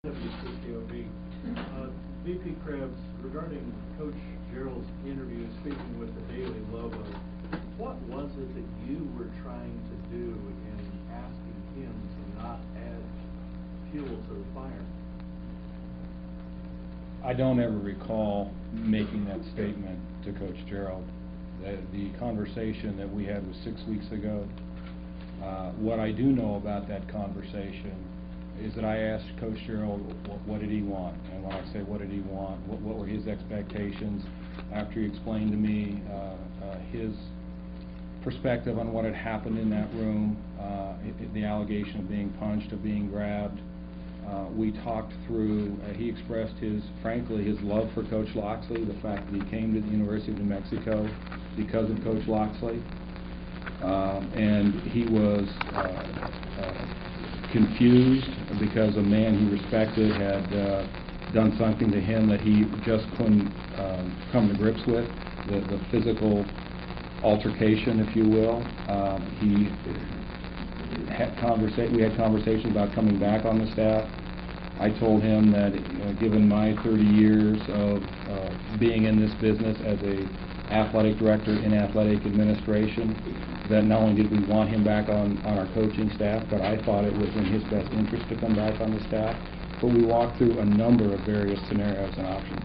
WCCOB. VP Krebs, regarding Coach Gerald's interview, speaking with the Daily Lobo, what was it that you were trying to do in asking him to not add fuel to the fire? I don't ever recall making that statement to Coach Gerald. The conversation that we had was 6 weeks ago. What I do know about that conversation is that I asked Coach Gerald what did he want, and when I say what did he want, what were his expectations, after he explained to me his perspective on what had happened in that room, the allegation of being punched, of being grabbed. We talked through, he expressed frankly, his love for Coach Locksley, the fact that he came to the University of New Mexico because of Coach Locksley. And he was confused because a man he respected had done something to him that he just couldn't come to grips with, the physical altercation, if you will. We had conversations about coming back on the staff. I told him that given my 30 years of being in this business as a athletic director in athletic administration, that not only did we want him back on our coaching staff, but I thought it was in his best interest to come back on the staff. But we walked through a number of various scenarios and options.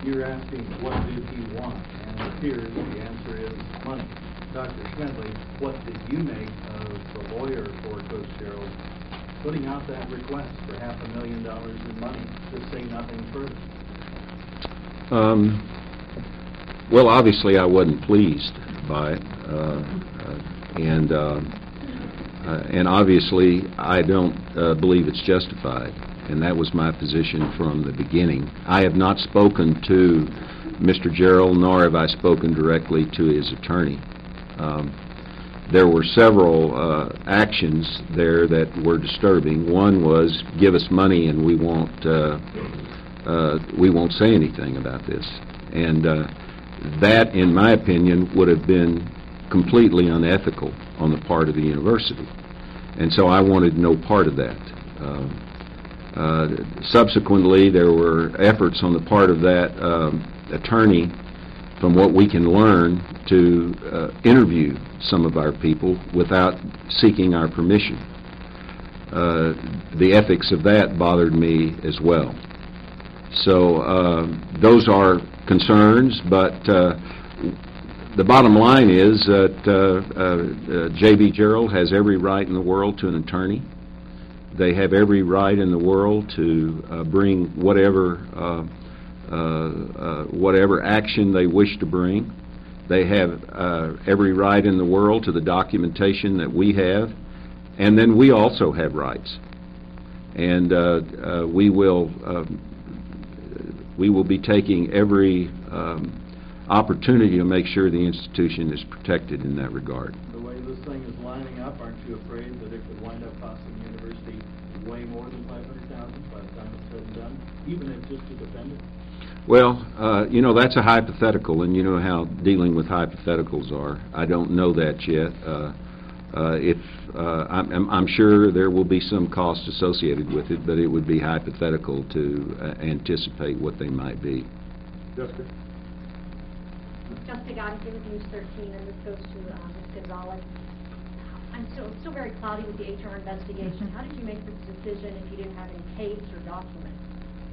You're asking what did he want, and it appears the answer is money. Dr. Schmidley, what did you make of the lawyer for Coach Gerald putting out that request for $500,000 in money to say nothing further? Well, obviously I wasn't pleased by it, and obviously I don't believe it's justified, and that was my position from the beginning. I have not spoken to Mr. Gerald, nor have I spoken directly to his attorney. There were several actions there that were disturbing. One was, give us money and we won't say anything about this. And that, in my opinion, would have been completely unethical on the part of the university. And so I wanted no part of that. Subsequently, there were efforts on the part of that attorney, from what we can learn, to interview some of our people without seeking our permission. The ethics of that bothered me as well. So those are concerns, but the bottom line is that J.B. Gerald has every right in the world to an attorney. They have every right in the world to bring whatever action they wish to bring. They have every right in the world to the documentation that we have, and then we also have rights. And we will be taking every opportunity to make sure the institution is protected in that regard. The way this thing is lining up, aren't you afraid that it could wind up costing the university way more than $500,000 by the time it's said and done, even if just to defend it? Well, you know, that's a hypothetical, and you know how dealing with hypotheticals are. I don't know that yet. I'm sure there will be some cost associated with it, but it would be hypothetical to anticipate what they might be. Jessica? Jessica Godfrey with News 13, and this goes to Ms. Gonzalez. I'm still very cloudy with the HR investigation. How did you make this decision if you didn't have any tapes or documents?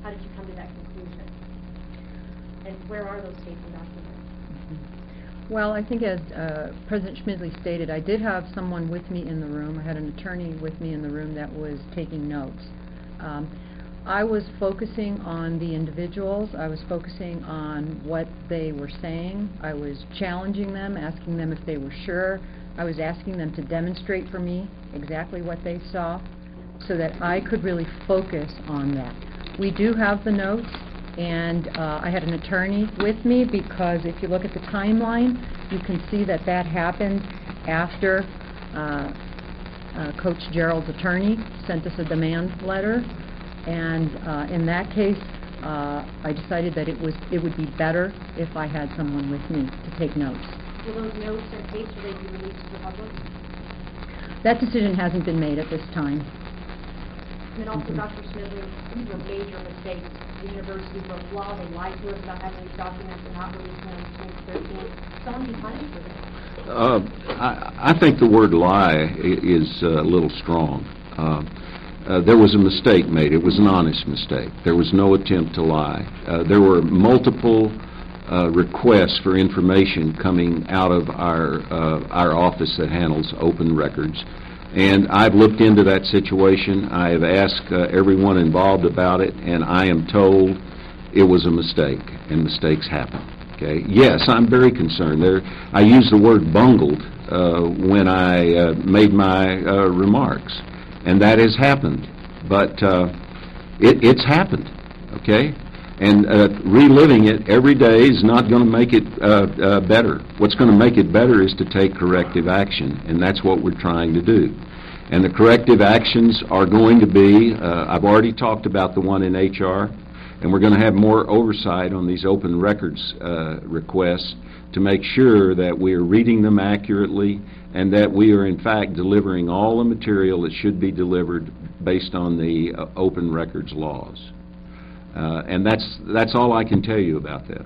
How did you come to that conclusion? And where are those tapes and documents? Well, I think as President Schmidley stated, I did have someone with me in the room. I had an attorney with me in the room that was taking notes. I was focusing on the individuals. I was focusing on what they were saying. I was challenging them, asking them if they were sure. I was asking them to demonstrate for me exactly what they saw so that I could really focus on that. We do have the notes, and I had an attorney with me because if you look at the timeline, you can see that that happened after Coach Gerald's attorney sent us a demand letter. And in that case, I decided that it would be better if I had someone with me to take notes. Will those notes and tapes, will they be released to the public? That decision hasn't been made at this time. And then also, Dr. Smedley, these were major mistakes. The university broke law, they lied to us about having these documents and not releasing them until 2013. Someone be punished for this. I think the word lie is a little strong. There was a mistake made. It was an honest mistake. There was no attempt to lie. There were multiple requests for information coming out of our office that handles open records. And I've looked into that situation. I have asked everyone involved about it, and I am told it was a mistake, and mistakes happen. Okay. Yes, I'm very concerned. I used the word bungled when I made my remarks, and that has happened. But it's happened. Okay. And reliving it every day is not going to make it better. What's going to make it better is to take corrective action, and that's what we're trying to do. And the corrective actions are going to be, I've already talked about the one in HR, and we're going to have more oversight on these open records requests to make sure that we are reading them accurately and that we are in fact delivering all the material that should be delivered based on the open records laws. And that's all I can tell you about that.